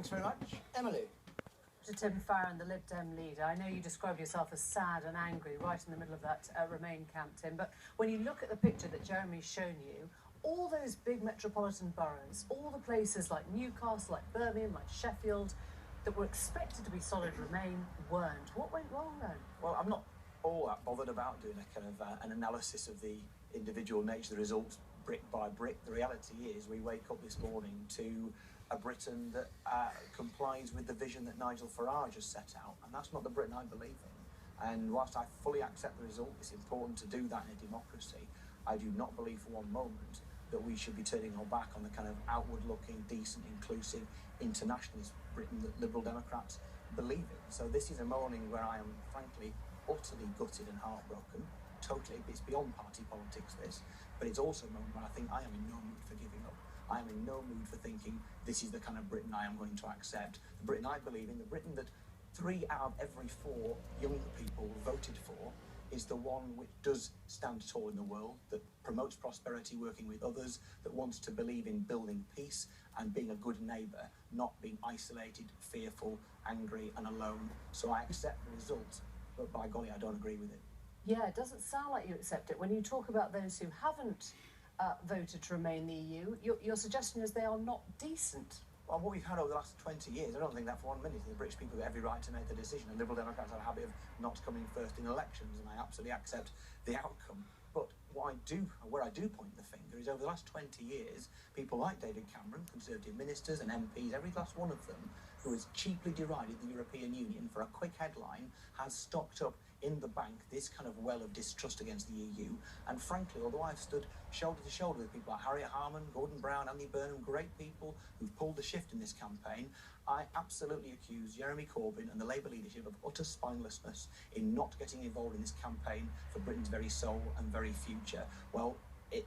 Thanks very much. Emily. To Tim Farron, the Lib Dem leader, I know you described yourself as sad and angry right in the middle of that Remain camp, Tim, but when you look at the picture that Jeremy's shown you, all those big metropolitan boroughs, all the places like Newcastle, like Birmingham, like Sheffield, that were expected to be solid Remain, weren't. What went wrong then? Well, I'm not all that bothered about doing a kind of an analysis of the individual nature of the results brick by brick. The reality is we wake up this morning to a Britain that complies with the vision that Nigel Farage has set out, and that's not the Britain I believe in. And whilst I fully accept the result, it's important to do that in a democracy, I do not believe for one moment that we should be turning our back on the kind of outward-looking, decent, inclusive, internationalist Britain that Liberal Democrats believe in. So this is a morning where I am, frankly, utterly gutted and heartbroken. Totally, it's beyond party politics, this, but it's also a moment where I think I am in no mood for giving up. I am in no mood for thinking this is the kind of Britain I am going to accept. The Britain I believe in, the Britain that 3 out of every 4 young people voted for, is the one which does stand tall in the world, that promotes prosperity, working with others, that wants to believe in building peace and being a good neighbour, not being isolated, fearful, angry and alone. So I accept the result, but by golly, I don't agree with it. Yeah, it doesn't sound like you accept it. When you talk about those who haven't voted to remain in the EU, your suggestion is they are not decent. Well, what we've had over the last 20 years, I don't think that for 1 minute. The British people have every right to make the decision, and Liberal Democrats have a habit of not coming first in elections, and I absolutely accept the outcome. But where I do point the finger is over the last 20 years, people like David Cameron, Conservative ministers and MPs, every last one of them, who has cheaply derided the European Union for a quick headline, has stocked up in the bank this kind of well of distrust against the EU. And frankly, although I've stood shoulder to shoulder with people like Harriet Harman, Gordon Brown, Andy Burnham, great people who've pulled the shift in this campaign, I absolutely accuse Jeremy Corbyn and the Labour leadership of utter spinelessness in not getting involved in this campaign for Britain's very soul and very future. Well,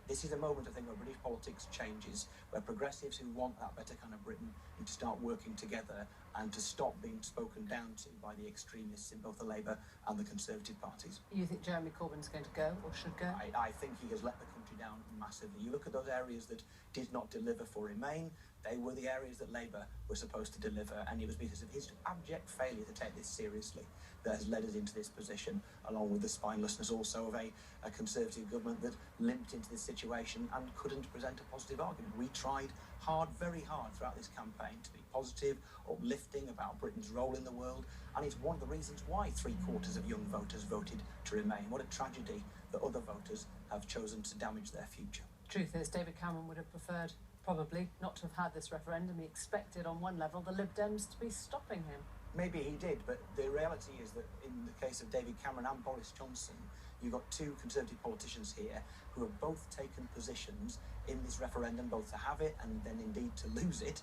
this is a moment, I think, where British politics changes, where progressives who want that better kind of Britain need to start working together and to stop being spoken down to by the extremists in both the Labour and the Conservative parties. You think Jeremy Corbyn's going to go, or should go? I think he has let the country down massively. You look at those areas that did not deliver for Remain, they were the areas that Labour were supposed to deliver, and it was because of his abject failure to take this seriously that has led us into this position, along with the spinelessness also of a Conservative government that limped into this situation and couldn't present a positive argument. We tried hard, very hard throughout this campaign to be positive, uplifting about Britain's role in the world, and it's one of the reasons why 3/4 of young voters voted to Remain. What a tragedy that other voters have chosen to damage their future. Truth is, David Cameron would have preferred probably not to have had this referendum. He expected on one level the Lib Dems to be stopping him. Maybe he did, but the reality is that in the case of David Cameron and Boris Johnson, you've got 2 Conservative politicians here who have both taken positions in this referendum, both to have it and then indeed to lose it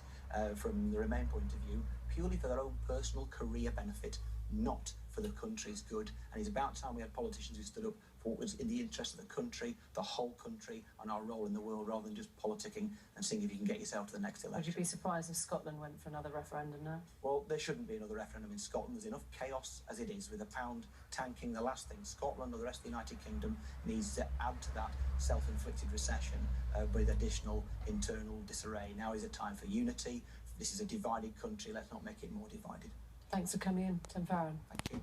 from the Remain point of view, purely for their own personal career benefit, not for the country's good. And it's about time we had politicians who stood up for what was in the interest of the country, the whole country, and our role in the world, rather than just politicking and seeing if you can get yourself to the next election. Would you be surprised if Scotland went for another referendum now? Well, there shouldn't be another referendum in Scotland. There's enough chaos as it is, with the pound tanking. The last thing Scotland or the rest of the United Kingdom needs to add to that self-inflicted recession with additional internal disarray. Now is a time for unity. This is a divided country. Let's not make it more divided. Thanks for coming in, Tim Farron. Thank you.